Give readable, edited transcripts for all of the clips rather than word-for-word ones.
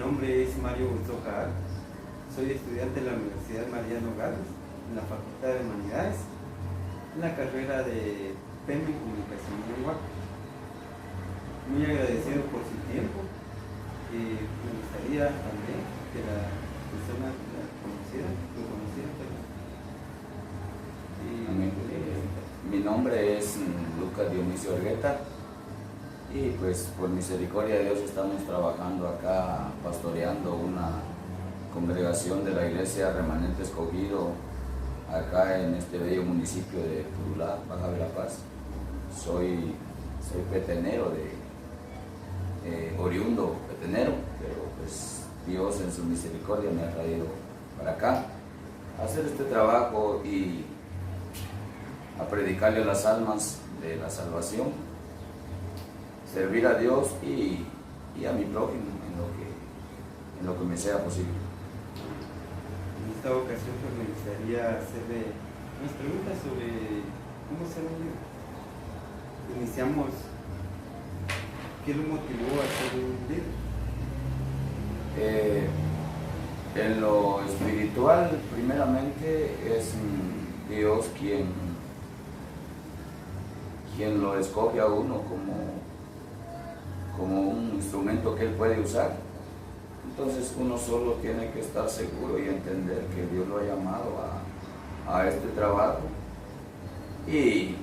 nombre es Mario Sojar. Soy estudiante de la Universidad Mariano Gálvez, en la Facultad de Humanidades, en la carrera de PM en Comunicación y Lenguaje. Muy agradecido por su tiempo. Me gustaría también que la persona lo conociera. Mi nombre es Lucas Dionisio Orgueta y pues por misericordia de Dios estamos trabajando acá, pastoreando una congregación de la Iglesia Remanente Escogido acá en este bello municipio de Purulá, Baja Verapaz. Soy petenero, oriundo petenero, pero pues Dios en su misericordia me ha traído para acá a hacer este trabajo y a predicarle a las almas de la salvación, servir a Dios y a mi prójimo en lo que me sea posible. En esta ocasión pues, me gustaría hacerle unas preguntas sobre cómo ser un líder. Iniciamos, ¿qué lo motivó a ser un líder? En lo espiritual, primeramente, es Dios quien lo escoge a uno como un instrumento que Él puede usar. Entonces uno solo tiene que estar seguro y entender que Dios lo ha llamado a este trabajo y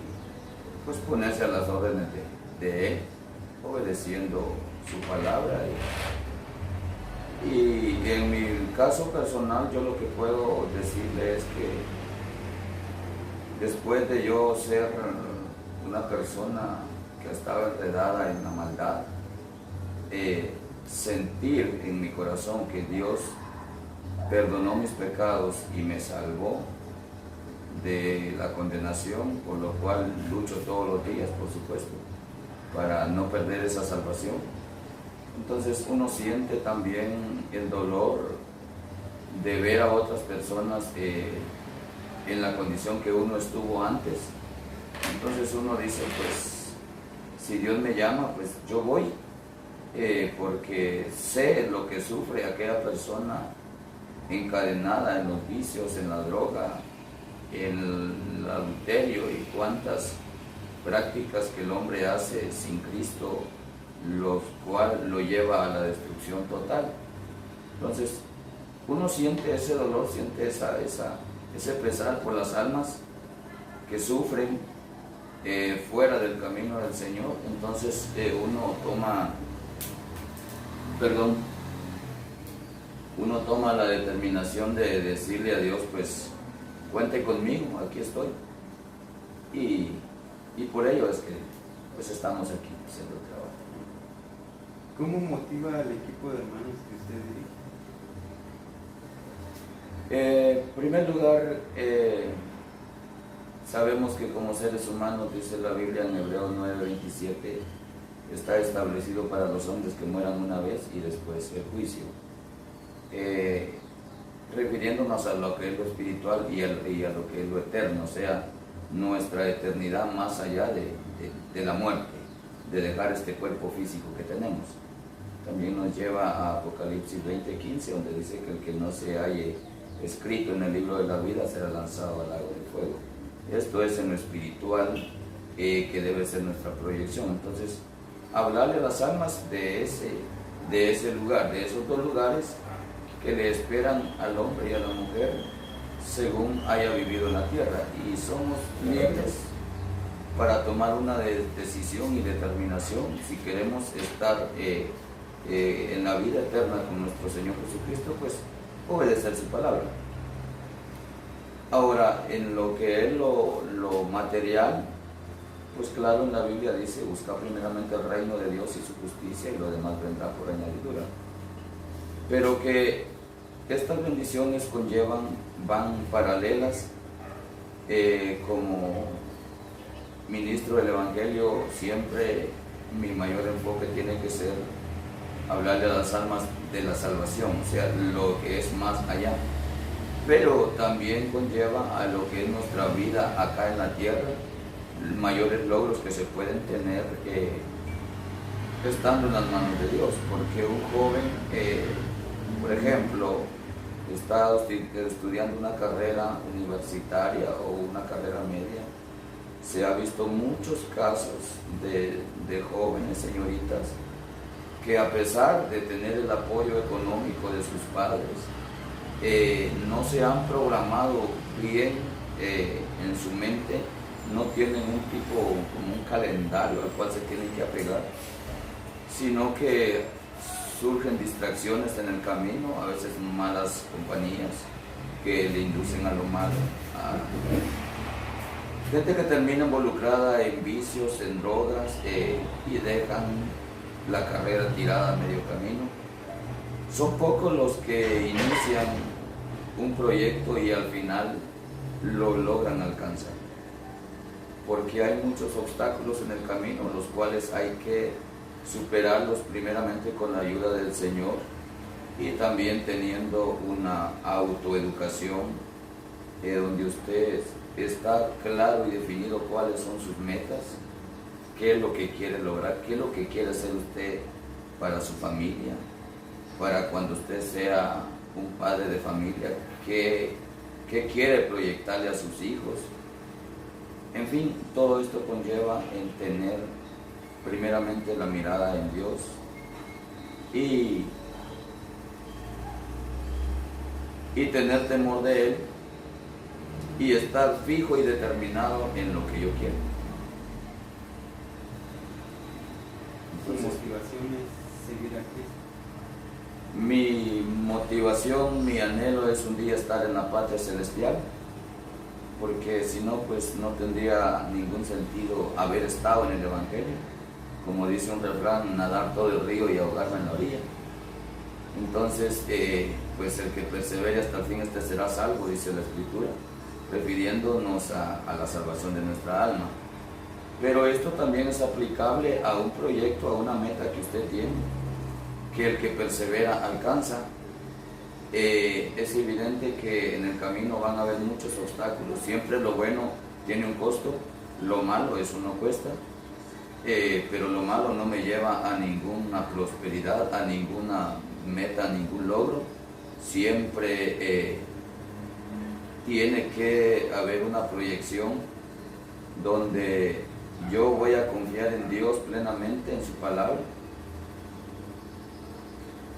pues ponerse a las órdenes de Él, obedeciendo su palabra. Y en mi caso personal, yo lo que puedo decirle es que después de yo ser una persona que estaba enredada en la maldad, sentir en mi corazón que Dios perdonó mis pecados y me salvó de la condenación, por lo cual lucho todos los días, por supuesto, para no perder esa salvación. Entonces uno siente también el dolor de ver a otras personas en la condición que uno estuvo antes. Entonces uno dice, pues, si Dios me llama, pues yo voy, porque sé lo que sufre aquella persona encadenada en los vicios, en la droga, en el adulterio y cuantas prácticas que el hombre hace sin Cristo, lo cual lo lleva a la destrucción total. Entonces, uno siente ese dolor, siente ese pesar por las almas que sufren fuera del camino del Señor. Entonces uno toma la determinación de decirle a Dios, pues cuente conmigo, aquí estoy, y por ello es que pues estamos aquí haciendo el trabajo. ¿Cómo motiva al equipo de hermanos que usted dirige? En primer lugar, sabemos que como seres humanos, dice la Biblia en Hebreos 9:27, está establecido para los hombres que mueran una vez y después el juicio. Refiriéndonos a lo que es lo espiritual y a lo que es lo eterno, o sea, nuestra eternidad más allá de la muerte, de dejar este cuerpo físico que tenemos. También nos lleva a Apocalipsis 20:15, donde dice que el que no se halle escrito en el libro de la vida será lanzado al lago de fuego. Esto es en lo espiritual, que debe ser nuestra proyección. Entonces, hablarle a las almas de ese lugar, de esos dos lugares que le esperan al hombre y a la mujer según haya vivido en la tierra, y somos libres para tomar una decisión y determinación si queremos estar en la vida eterna con nuestro Señor Jesucristo, pues obedecer su palabra. Ahora, en lo que es lo material, pues claro, en la Biblia dice, busca primeramente el reino de Dios y su justicia, y lo demás vendrá por añadidura. Pero que estas bendiciones van paralelas. Como ministro del Evangelio, siempre mi mayor enfoque tiene que ser hablarle a las almas de la salvación, o sea, lo que es más allá. Pero también conlleva a lo que es nuestra vida acá en la tierra, mayores logros que se pueden tener estando en las manos de Dios, porque un joven, por ejemplo, está estudiando una carrera universitaria o una carrera media, se ha visto muchos casos de jóvenes, señoritas, que a pesar de tener el apoyo económico de sus padres, no se han programado bien en su mente, no tienen un tipo, como un calendario al cual se tienen que apegar, sino que surgen distracciones en el camino, a veces malas compañías que le inducen a lo malo. Gente que termina involucrada en vicios, en drogas y dejan la carrera tirada a medio camino. Son pocos los que inician un proyecto y al final lo logran alcanzar, porque hay muchos obstáculos en el camino, los cuales hay que superarlos primeramente con la ayuda del Señor y también teniendo una autoeducación donde usted está claro y definido cuáles son sus metas, qué es lo que quiere lograr, qué es lo que quiere hacer usted para su familia, para cuando usted sea un padre de familia, qué quiere proyectarle a sus hijos. En fin, todo esto conlleva en tener primeramente la mirada en Dios y tener temor de Él y estar fijo y determinado en lo que yo quiero. ¿Su motivación es seguir a Cristo? Mi motivación, mi anhelo es un día estar en la patria celestial, porque si no, pues no tendría ningún sentido haber estado en el Evangelio. Como dice un refrán, nadar todo el río y ahogarme en la orilla. Entonces, pues el que persevere hasta el fin, este será salvo, dice la Escritura, refiriéndonos a la salvación de nuestra alma. Pero esto también es aplicable a un proyecto, a una meta que usted tiene, que el que persevera alcanza. Es evidente que en el camino van a haber muchos obstáculos. Siempre lo bueno tiene un costo, lo malo eso no cuesta, pero lo malo no me lleva a ninguna prosperidad, a ninguna meta, a ningún logro. Siempre tiene que haber una proyección donde yo voy a confiar en Dios plenamente, en su palabra.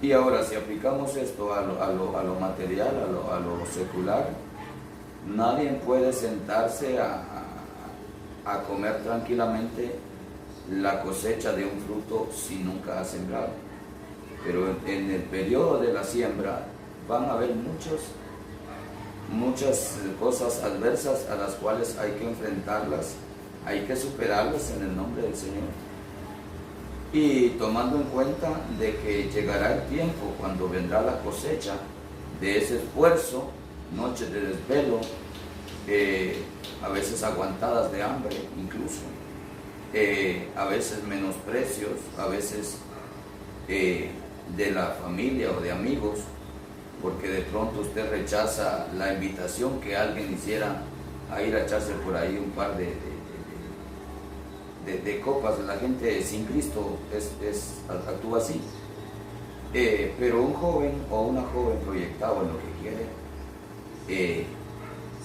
Y ahora, si aplicamos esto a lo material, a lo secular, nadie puede sentarse a comer tranquilamente la cosecha de un fruto si nunca ha sembrado. Pero en el periodo de la siembra van a haber muchas cosas adversas a las cuales hay que enfrentarlas, hay que superarlas en el nombre del Señor. Y tomando en cuenta de que llegará el tiempo cuando vendrá la cosecha de ese esfuerzo, noches de desvelo, a veces aguantadas de hambre incluso, a veces menosprecios, a veces de la familia o de amigos, porque de pronto usted rechaza la invitación que alguien hiciera a ir a echarse por ahí un par de copas. La gente sin Cristo actúa así, pero un joven o una joven proyectado en lo que quiere,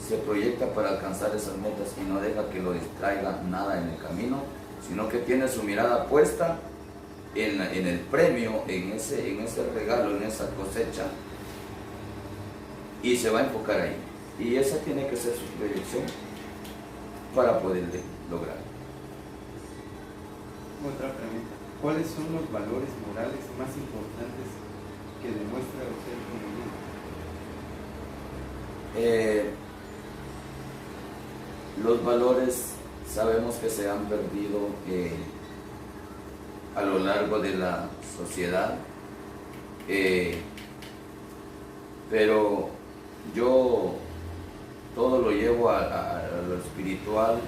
se proyecta para alcanzar esas metas y no deja que lo distraiga nada en el camino, sino que tiene su mirada puesta en el premio, en ese regalo, en esa cosecha, y se va a enfocar ahí. Y esa tiene que ser su proyección para poderle lograr. Otra pregunta: ¿cuáles son los valores morales más importantes que demuestra usted como niño? Los valores sabemos que se han perdido a lo largo de la sociedad, pero yo todo lo llevo a lo espiritual.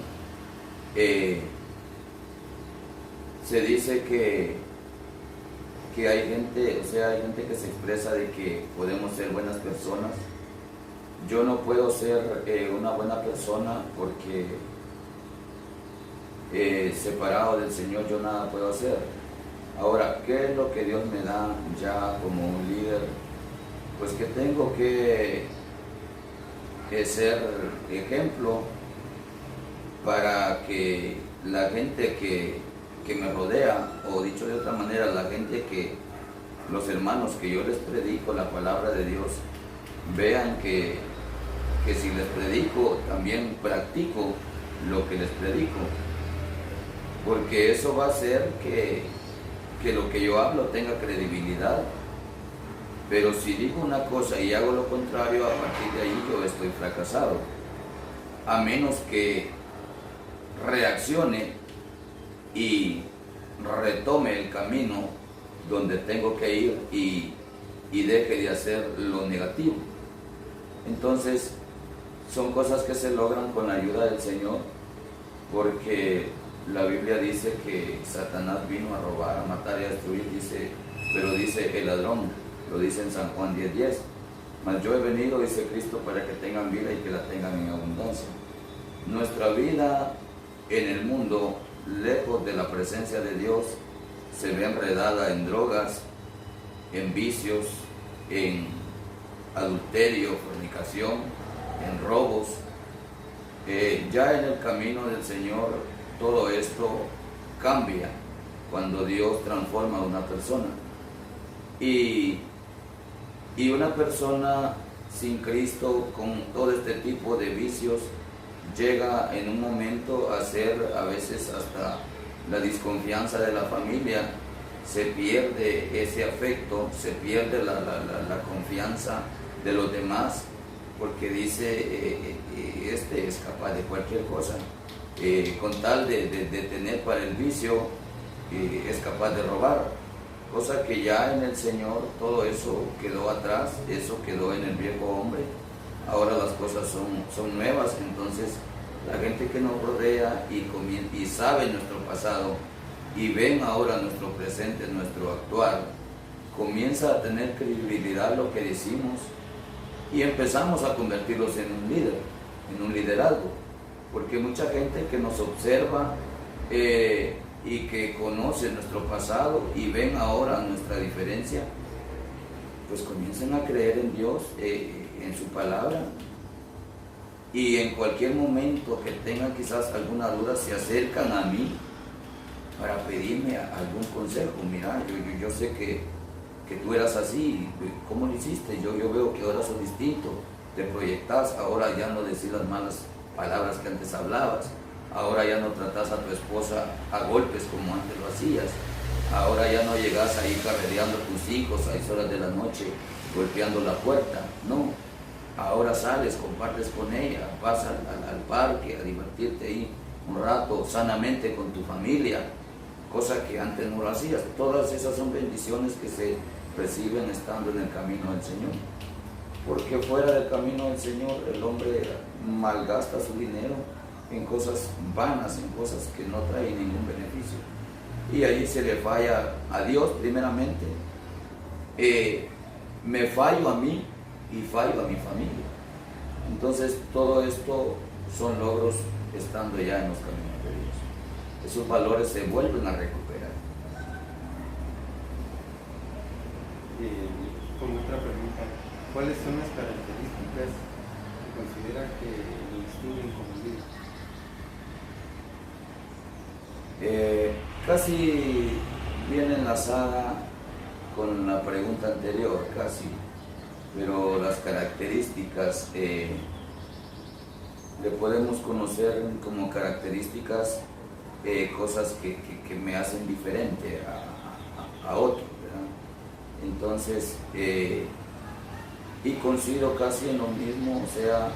Se dice que hay gente, hay gente que se expresa de que podemos ser buenas personas. Yo no puedo ser una buena persona porque separado del Señor yo nada puedo hacer. Ahora, ¿qué es lo que Dios me da ya como un líder? Pues que tengo que ser ejemplo para que la gente que me rodea, o dicho de otra manera, la gente los hermanos que yo les predico la palabra de Dios, vean que si les predico, también practico lo que les predico, porque eso va a hacer que lo que yo hablo tenga credibilidad. Pero si digo una cosa y hago lo contrario, a partir de ahí yo estoy fracasado, a menos que reaccione y retome el camino donde tengo que ir y deje de hacer lo negativo. Entonces, son cosas que se logran con la ayuda del Señor, porque la Biblia dice que Satanás vino a robar, a matar y a destruir, pero dice el ladrón, lo dice en San Juan 10:10, mas yo he venido, dice Cristo, para que tengan vida y que la tengan en abundancia. Nuestra vida en el mundo, lejos de la presencia de Dios, se ve enredada en drogas, en vicios, en adulterio, fornicación, en robos. Ya en el camino del Señor todo esto cambia cuando Dios transforma a una persona. Y una persona sin Cristo, con todo este tipo de vicios, llega en un momento a ser a veces hasta la desconfianza de la familia, se pierde ese afecto, se pierde la confianza de los demás, porque dice, este es capaz de cualquier cosa, con tal de tener para el vicio, es capaz de robar, cosa que ya en el Señor todo eso quedó atrás, eso quedó en el viejo hombre. Ahora las cosas son nuevas, entonces la gente que nos rodea y sabe nuestro pasado y ven ahora nuestro presente, nuestro actuar, comienza a tener credibilidad lo que decimos y empezamos a convertirlos en un líder, en un liderazgo, porque mucha gente que nos observa y que conoce nuestro pasado y ven ahora nuestra diferencia, pues comienzan a creer en Dios, en su palabra, y en cualquier momento que tengan quizás alguna duda se acercan a mí para pedirme algún consejo. Mira, yo sé que tú eras así, ¿cómo lo hiciste? Yo veo que ahora sos distinto, te proyectas, ahora ya no decís las malas palabras que antes hablabas, ahora ya no tratás a tu esposa a golpes como antes lo hacías, ahora ya no llegas ahí carrereando a tus hijos a esas horas de la noche, golpeando la puerta, no. Ahora sales, compartes con ella, vas al parque a divertirte ahí un rato sanamente con tu familia, cosa que antes no lo hacías. Todas esas son bendiciones que se reciben estando en el camino del Señor. Porque fuera del camino del Señor el hombre malgasta su dinero en cosas vanas, en cosas que no traen ningún beneficio. Y ahí se le falla a Dios primeramente. Me fallo a mí y fallo a mi familia. Entonces todo esto son logros estando ya en los caminos de Dios. Esos valores se vuelven a recuperar. Como otra pregunta, ¿cuáles son las características que considera que lo distinguen como líder? Casi viene enlazada con la pregunta anterior, casi. Pero las características le podemos conocer como características cosas que me hacen diferente a otros, ¿verdad? Entonces, y coincido casi en lo mismo, o sea,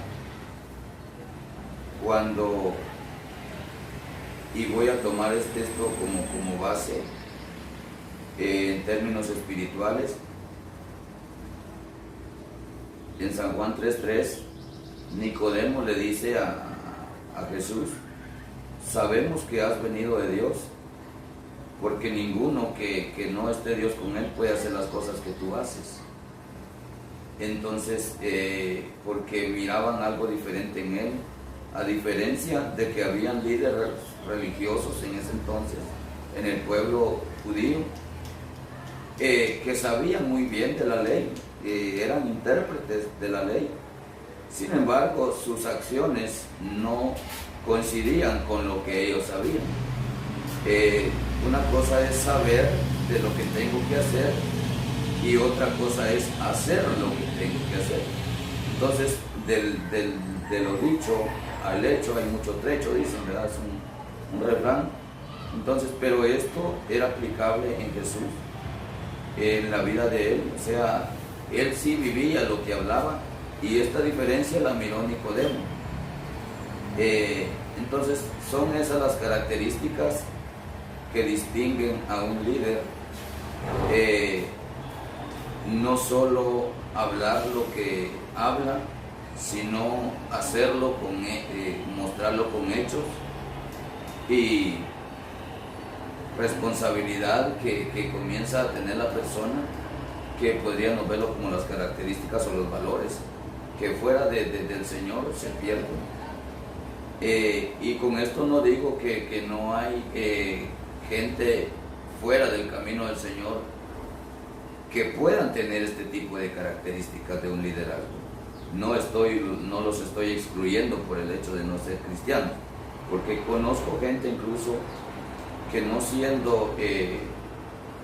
cuando, y voy a tomar esto como base en términos espirituales. En San Juan 3:3, Nicodemo le dice a Jesús, sabemos que has venido de Dios, porque ninguno que no esté Dios con él puede hacer las cosas que tú haces. Entonces, porque miraban algo diferente en él, a diferencia de que habían líderes religiosos en ese entonces, en el pueblo judío, que sabían muy bien de la ley, eran intérpretes de la ley. Sin embargo, sus acciones no coincidían con lo que ellos sabían. Una cosa es saber de lo que tengo que hacer y otra cosa es hacer lo que tengo que hacer. Entonces, de lo dicho al hecho hay mucho trecho, dicen, ¿verdad? Es un refrán. Entonces, pero esto era aplicable en Jesús, en la vida de él. O sea, él sí vivía lo que hablaba, y esta diferencia la miró Nicodemo. Entonces, son esas las características que distinguen a un líder. No solo hablar lo que habla, sino hacerlo mostrarlo con hechos, y responsabilidad que comienza a tener la persona, que podríamos verlo como las características o los valores que fuera del Señor se pierden. Y con esto no digo que no hay gente fuera del camino del Señor que puedan tener este tipo de características de un liderazgo. No los estoy excluyendo por el hecho de no ser cristianos, porque conozco gente incluso que no siendo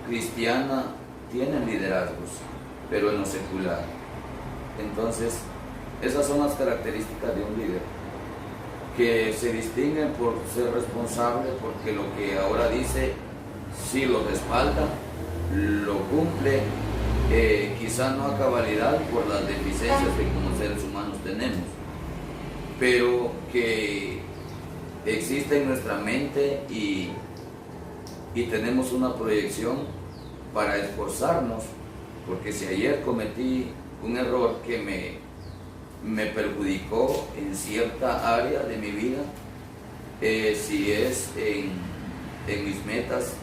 cristiana tienen liderazgos, pero en lo secular. Entonces, esas son las características de un líder, que se distinguen por ser responsable, porque lo que ahora dice sí lo respalda, lo cumple, quizá no a cabalidad por las deficiencias que como seres humanos tenemos, pero que existe en nuestra mente y tenemos una proyección para esforzarnos, porque si ayer cometí un error que me perjudicó en cierta área de mi vida, si es en mis metas,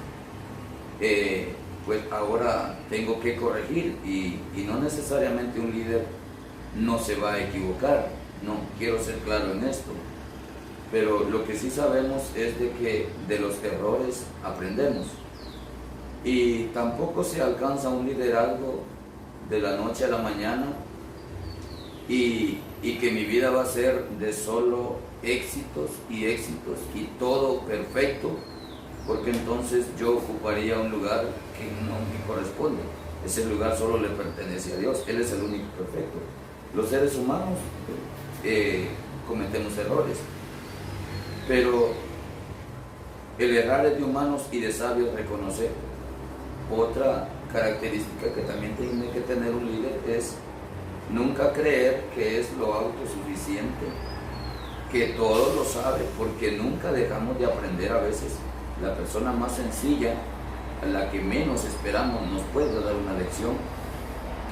pues ahora tengo que corregir, y no necesariamente un líder no se va a equivocar, no, quiero ser claro en esto, pero lo que sí sabemos es de que de los errores aprendemos, y tampoco se alcanza un liderazgo de la noche a la mañana y que mi vida va a ser de solo éxitos y todo perfecto, porque entonces yo ocuparía un lugar que no me corresponde. Ese lugar solo le pertenece a Dios, Él es el único perfecto. Los seres humanos cometemos errores, pero el errar es de humanos y de sabios reconocer. Otra característica que también tiene que tener un líder es nunca creer que es lo autosuficiente, que todo lo sabe, porque nunca dejamos de aprender. A veces la persona más sencilla, a la que menos esperamos, nos puede dar una lección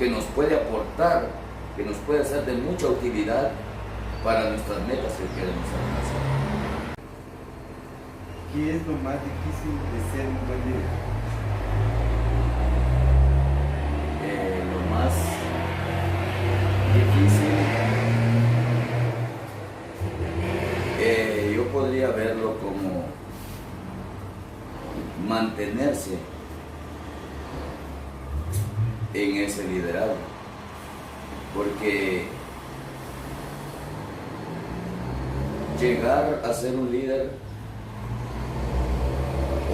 que nos puede aportar, que nos puede ser de mucha utilidad para nuestras metas que queremos alcanzar. ¿Qué es lo más difícil de ser un buen líder? Lo más difícil, yo podría verlo como mantenerse en ese liderazgo, porque llegar a ser un líder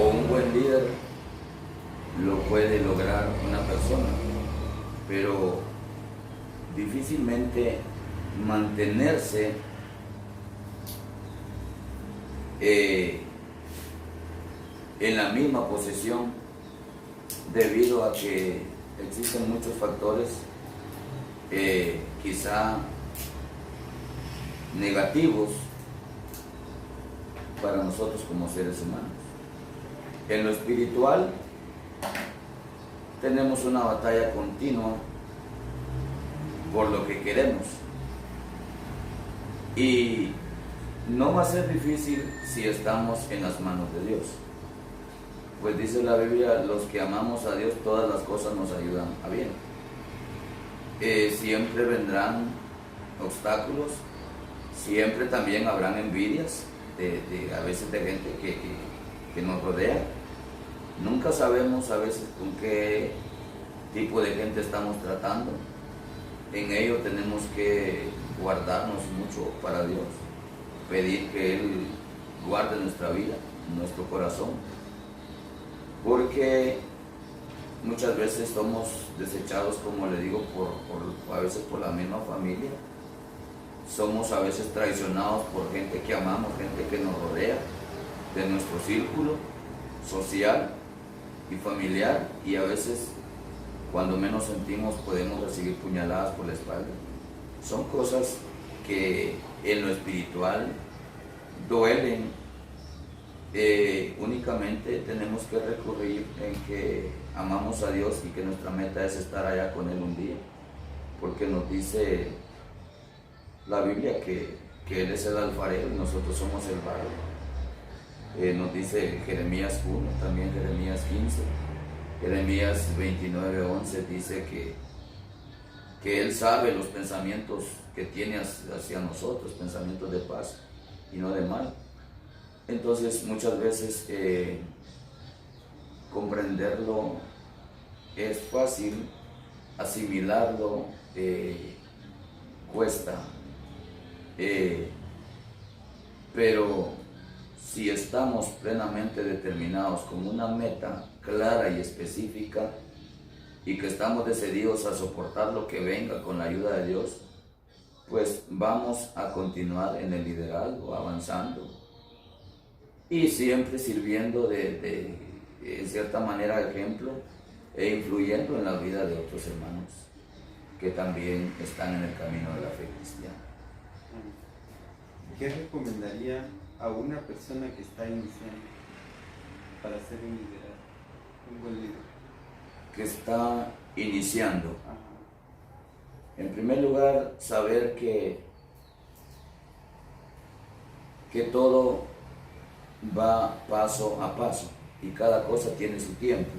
o un buen líder lo puede lograr una persona, pero difícilmente mantenerse en la misma posición, debido a que existen muchos factores quizá negativos para nosotros como seres humanos. En lo espiritual tenemos una batalla continua por lo que queremos, y no va a ser difícil si estamos en las manos de Dios, pues dice la Biblia: los que amamos a Dios, todas las cosas nos ayudan a bien. Siempre vendrán obstáculos, siempre también habrán envidias a veces de gente que nos rodea. Nunca sabemos a veces con qué tipo de gente estamos tratando. En ello tenemos que guardarnos mucho para Dios, pedir que Él guarde nuestra vida, nuestro corazón, porque muchas veces somos desechados, como le digo, a veces por la misma familia. Somos a veces traicionados por gente que amamos, gente que nos rodea, de nuestro círculo social y familiar, y a veces, cuando menos sentimos, podemos recibir puñaladas por la espalda. Son cosas que en lo espiritual duelen. Únicamente tenemos que recurrir en que amamos a Dios y que nuestra meta es estar allá con Él un día, porque nos dice la Biblia que Él es el alfarero y nosotros somos el barro. Nos dice Jeremías 1, también Jeremías 15, Jeremías 29:11 dice que Él sabe los pensamientos que tiene hacia nosotros, pensamientos de paz y no de mal. Entonces muchas veces comprenderlo es fácil, asimilarlo cuesta, pero si estamos plenamente determinados con una meta clara y específica y que estamos decididos a soportar lo que venga con la ayuda de Dios, pues vamos a continuar en el liderazgo, avanzando y siempre sirviendo en cierta manera, ejemplo e influyendo en la vida de otros hermanos que también están en el camino de la fe cristiana. ¿Qué recomendaría a una persona que está iniciando para ser un buen líder? Que está iniciando. Ajá. En primer lugar, saber que todo va paso a paso y cada cosa tiene su tiempo.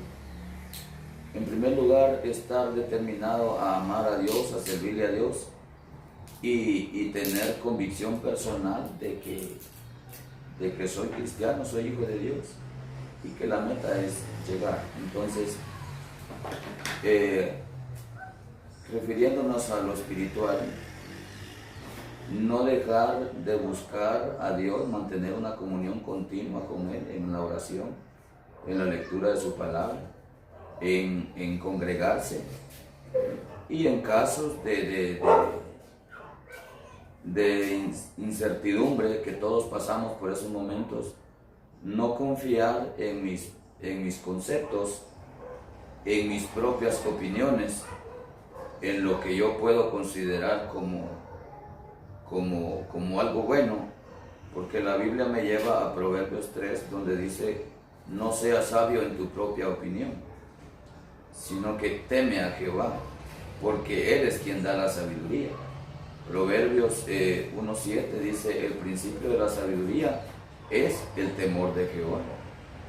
En primer lugar, estar determinado a amar a Dios, a servirle a Dios y tener convicción personal de que soy cristiano, soy hijo de Dios y que la meta es llegar. Entonces, refiriéndonos a lo espiritual, no dejar de buscar a Dios, mantener una comunión continua con Él en la oración, en la lectura de su palabra, en congregarse, y en casos de incertidumbre que todos pasamos por esos momentos, no confiar en mis conceptos, en mis propias opiniones, en lo que yo puedo considerar como algo bueno, porque la Biblia me lleva a Proverbios 3, donde dice: no seas sabio en tu propia opinión, sino que teme a Jehová, porque Él es quien da la sabiduría. Proverbios 1:7 dice: el principio de la sabiduría es el temor de Jehová.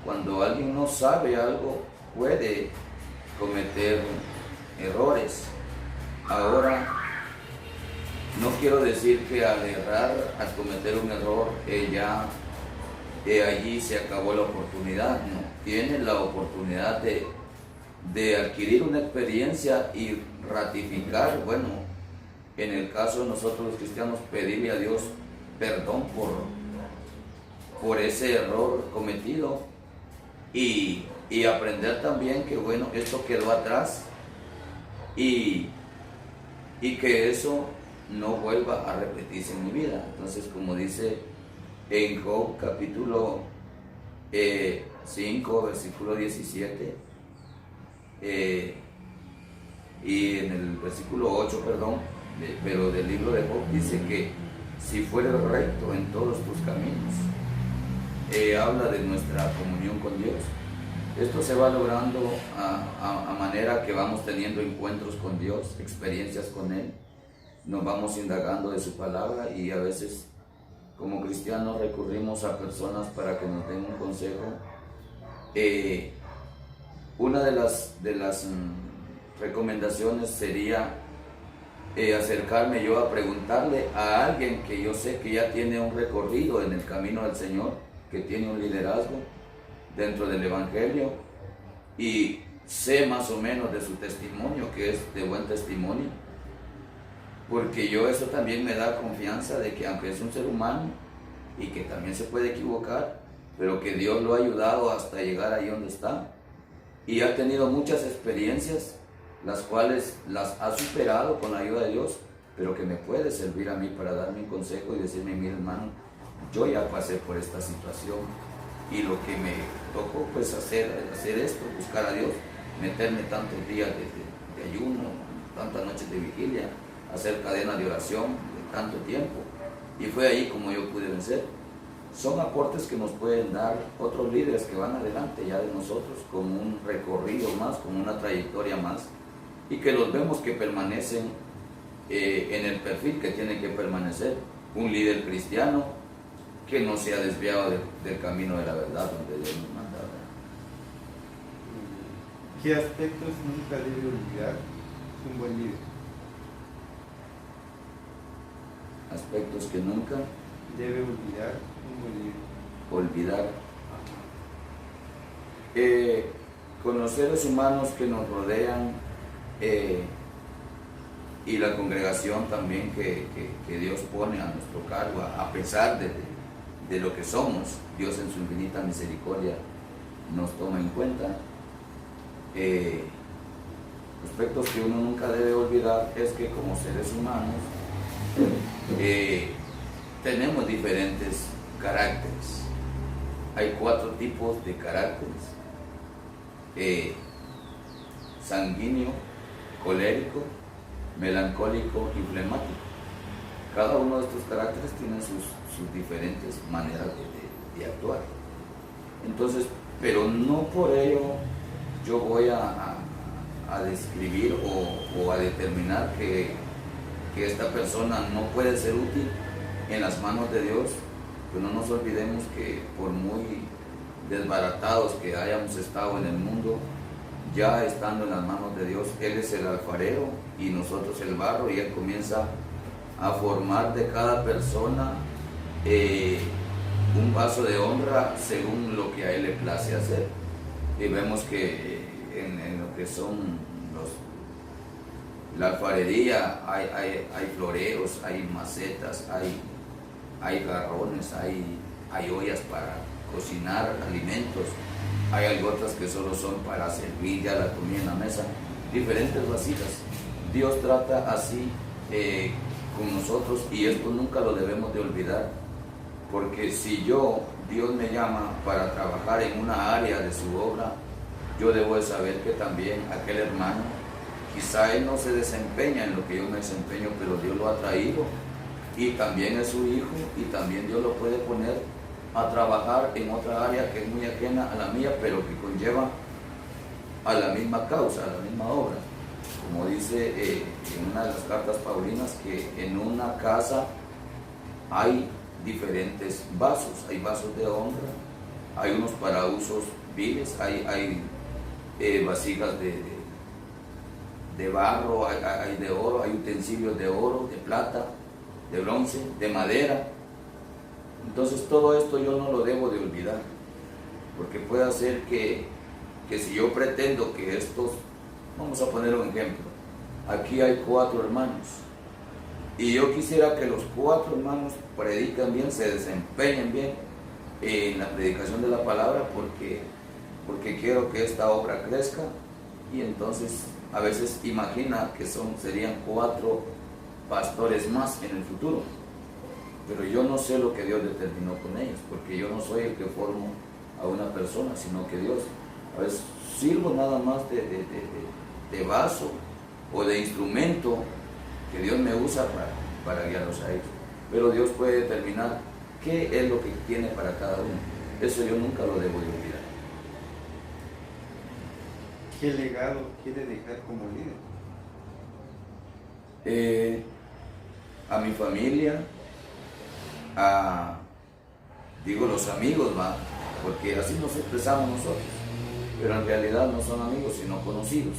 Cuando alguien no sabe algo, puede cometer errores. Ahora, no quiero decir que al errar, al cometer un error, allí se acabó la oportunidad. No, tiene la oportunidad de adquirir una experiencia y ratificar, bueno, en el caso de nosotros los cristianos, pedirle a Dios perdón por ese error cometido y aprender también que, bueno, esto quedó atrás y que eso no vuelva a repetirse en mi vida. Entonces, como dice en Job capítulo 5, versículo 17, y en el versículo 8, pero del libro de Job, dice que si fueres recto en todos tus caminos, habla de nuestra comunión con Dios. Esto se va logrando a manera que vamos teniendo encuentros con Dios, experiencias con Él, nos vamos indagando de su palabra, y a veces como cristianos recurrimos a personas para que nos den un consejo. Una de las recomendaciones sería acercarme yo a preguntarle a alguien que yo sé que ya tiene un recorrido en el camino del Señor, que tiene un liderazgo dentro del Evangelio, y sé más o menos de su testimonio, que es de buen testimonio, porque yo eso también me da confianza de que aunque es un ser humano y que también se puede equivocar, pero que Dios lo ha ayudado hasta llegar ahí donde está, y ha tenido muchas experiencias, las cuales las ha superado con la ayuda de Dios, pero que me puede servir a mí para darme un consejo y decirme: mira, hermano, yo ya pasé por esta situación y lo que me tocó pues hacer esto, buscar a Dios, meterme tantos días de ayuno, tantas noches de vigilia, hacer cadena de oración de tanto tiempo, y fue ahí como yo pude vencer. Son aportes que nos pueden dar otros líderes que van adelante ya de nosotros, como un recorrido más, como una trayectoria más, y que los vemos que permanecen en el perfil que tiene que permanecer un líder cristiano que no se ha desviado del camino de la verdad donde Dios nos manda. ¿Qué aspectos nunca debe olvidar un buen líder? Aspectos que nunca Debe olvidar un buen líder. olvidar. Con los seres humanos que nos rodean, y la congregación también que Dios pone a nuestro cargo, a pesar de lo que somos, Dios en su infinita misericordia nos toma en cuenta. Aspectos que uno nunca debe olvidar es que como seres humanos tenemos diferentes caracteres. Hay 4 tipos de caracteres: sanguíneo, colérico, melancólico y flemático. Cada uno de estos caracteres tiene sus diferentes maneras de actuar. Entonces, pero no por ello yo voy a describir o a determinar que esta persona no puede ser útil en las manos de Dios. Que no nos olvidemos que por muy desbaratados que hayamos estado en el mundo, ya estando en las manos de Dios, Él es el alfarero y nosotros el barro, y Él comienza a formar de cada persona un vaso de honra según lo que a Él le place hacer. Y vemos que en lo que son la alfarería hay floreros, hay macetas, hay jarrones, hay ollas para cocinar alimentos, hay otras que solo son para servir ya la comida en la mesa, diferentes vasijas. Dios trata así con nosotros, y esto nunca lo debemos de olvidar, porque si Dios me llama para trabajar en una área de su obra, yo debo de saber que también aquel hermano, quizá él no se desempeña en lo que yo me desempeño, pero Dios lo ha traído y también es su hijo, y también Dios lo puede poner a trabajar en otra área que es muy ajena a la mía, pero que conlleva a la misma causa, a la misma obra. Como dice en una de las cartas paulinas, que en una casa hay diferentes vasos, hay vasos de honra, hay unos para usos viles, hay vasijas de barro, hay de oro, hay utensilios de oro, de plata, de bronce, de madera. Entonces todo esto yo no lo debo de olvidar, porque puede hacer que si yo pretendo que estos, vamos a poner un ejemplo, aquí hay 4 hermanos, y yo quisiera que los 4 hermanos predican bien, se desempeñen bien en la predicación de la palabra, porque quiero que esta obra crezca, y entonces a veces imagina que serían 4 pastores más en el futuro, pero yo no sé lo que Dios determinó con ellos, porque yo no soy el que formo a una persona, sino que Dios. A veces sirvo nada más de vaso o de instrumento que Dios me usa para guiarlos a ellos, pero Dios puede determinar qué es lo que tiene para cada uno. Eso yo nunca lo debo de olvidar. ¿Qué legado quiere dejar como líder? A mi familia, digo los amigos, ¿va? Porque así nos expresamos nosotros, pero en realidad no son amigos sino conocidos.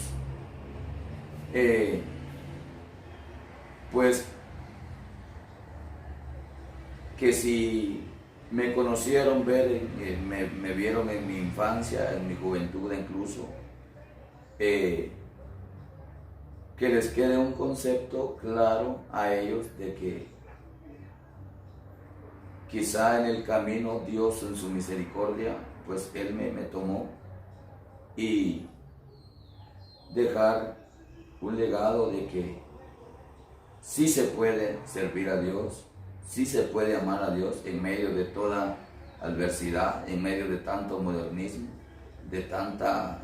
Pues que si me conocieron me vieron en mi infancia, en mi juventud incluso, que les quede un concepto claro a ellos de que quizá en el camino Dios en su misericordia, pues Él me tomó, y dejar un legado de que sí se puede servir a Dios, sí se puede amar a Dios en medio de toda adversidad, en medio de tanto modernismo, de tanta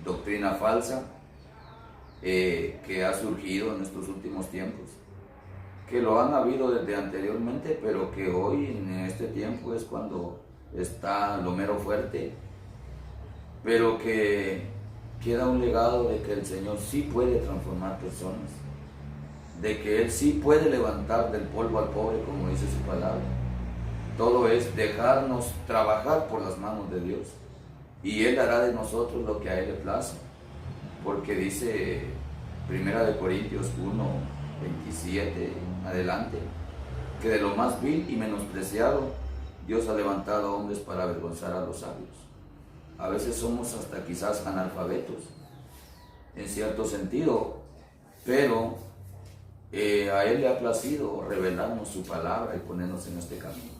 doctrina falsa que ha surgido en estos últimos tiempos, que lo han habido desde anteriormente, pero que hoy en este tiempo es cuando está lo mero fuerte, pero que queda un legado de que el Señor sí puede transformar personas, de que Él sí puede levantar del polvo al pobre, como dice su palabra. Todo es dejarnos trabajar por las manos de Dios, y Él hará de nosotros lo que a Él le place, porque dice 1 Corintios 1, 27 adelante, que de lo más vil y menospreciado Dios ha levantado a hombres para avergonzar a los sabios. A veces somos hasta quizás analfabetos, en cierto sentido, pero a Él le ha placido revelarnos su palabra y ponernos en este camino.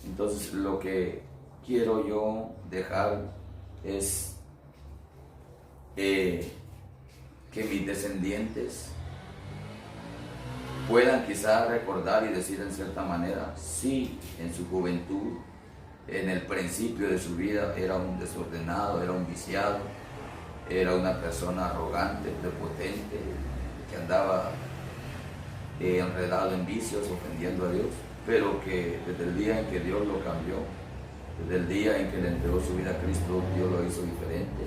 Entonces, lo que quiero yo dejar es que mis descendientes puedan quizás recordar y decir en cierta manera, sí, en su juventud, en el principio de su vida era un desordenado, era un viciado, era una persona arrogante, prepotente, que andaba enredado en vicios, ofendiendo a Dios, pero que desde el día en que Dios lo cambió, desde el día en que le entregó su vida a Cristo, Dios lo hizo diferente.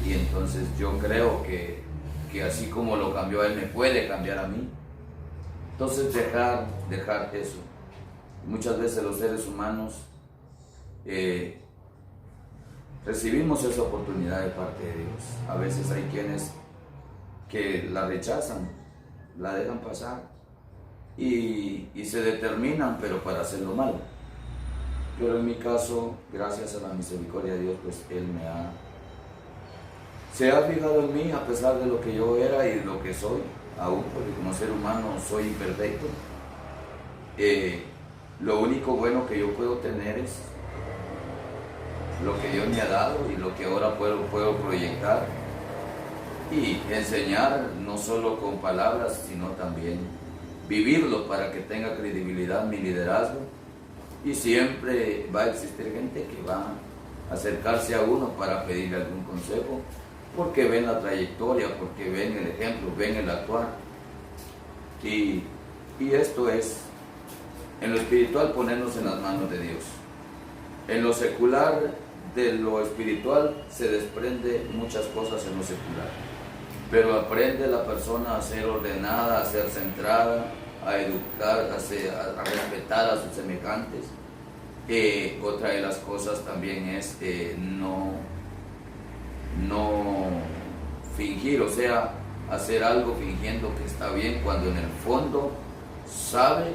Y entonces yo creo que así como lo cambió a Él, me puede cambiar a mí. Entonces dejar eso. Muchas veces los seres humanos recibimos esa oportunidad de parte de Dios. A veces hay quienes que la rechazan, la dejan pasar y se determinan, pero para hacerlo mal. Pero en mi caso, gracias a la misericordia de Dios, pues Él se ha fijado en mí a pesar de lo que yo era y de lo que soy, aún porque como ser humano soy imperfecto. Lo único bueno que yo puedo tener es lo que Dios me ha dado y lo que ahora puedo proyectar y enseñar, no solo con palabras, sino también vivirlo para que tenga credibilidad mi liderazgo. Y siempre va a existir gente que va a acercarse a uno para pedirle algún consejo, porque ven la trayectoria, porque ven el ejemplo, ven el actuar. Y esto es, en lo espiritual, ponernos en las manos de Dios. En lo secular, de lo espiritual, se desprende muchas cosas en lo secular. Pero aprende la persona a ser ordenada, a ser centrada, a educar, a respetar a sus semejantes. Otra de las cosas también es no fingir, o sea, hacer algo fingiendo que está bien cuando en el fondo sabe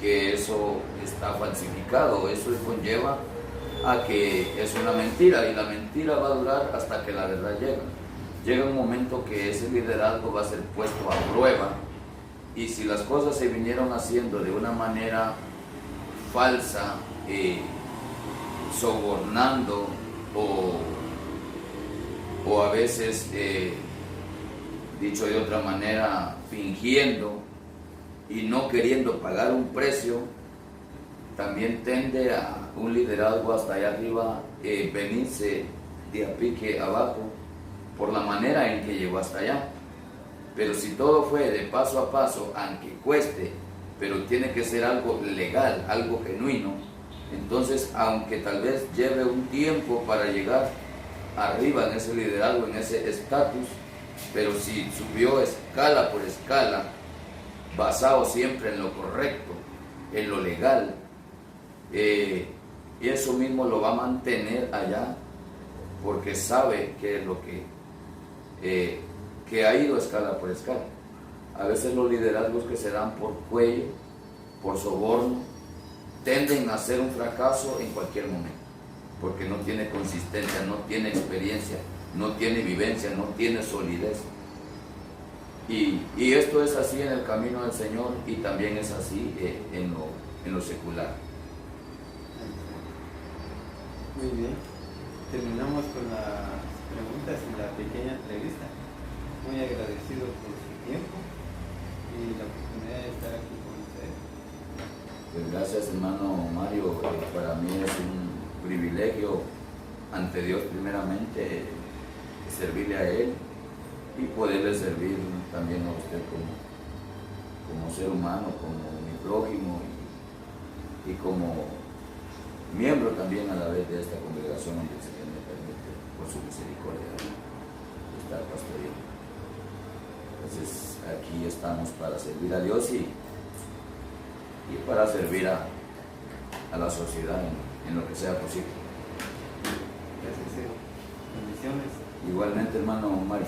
que eso está falsificado. Eso conlleva a que es una mentira, y la mentira va a durar hasta que la verdad llega. Llega un momento que ese liderazgo va a ser puesto a prueba, y si las cosas se vinieron haciendo de una manera falsa, sobornando o a veces, dicho de otra manera, fingiendo y no queriendo pagar un precio, también tende a un liderazgo hasta allá arriba venirse de a pique abajo por la manera en que llegó hasta allá. Pero si todo fue de paso a paso, aunque cueste, pero tiene que ser algo legal, algo genuino, entonces aunque tal vez lleve un tiempo para llegar arriba en ese liderazgo, en ese estatus, pero si subió escala por escala, basado siempre en lo correcto, en lo legal, y eso mismo lo va a mantener allá, porque sabe que es lo que ha ido escala por escala. A veces los liderazgos que se dan por cuello, por soborno, tienden a ser un fracaso en cualquier momento. porque no tiene consistencia, no tiene experiencia, no tiene vivencia, no tiene solidez. Y esto es así en el camino del Señor y también es así en lo secular. Muy bien. Terminamos con las preguntas y la pequeña entrevista. Muy agradecido por su tiempo y la oportunidad de estar aquí con ustedes. Pues gracias, hermano Mario. Para mí es un privilegio ante Dios primeramente servirle a Él y poderle servir también a usted como ser humano, como mi prójimo y como miembro también a la vez de esta congregación donde el Señor me permite, por su misericordia, estar pastoreando. Entonces aquí estamos para servir a Dios y para servir a la sociedad en lo que sea posible. Gracias, bendiciones. Igualmente, hermano Mario.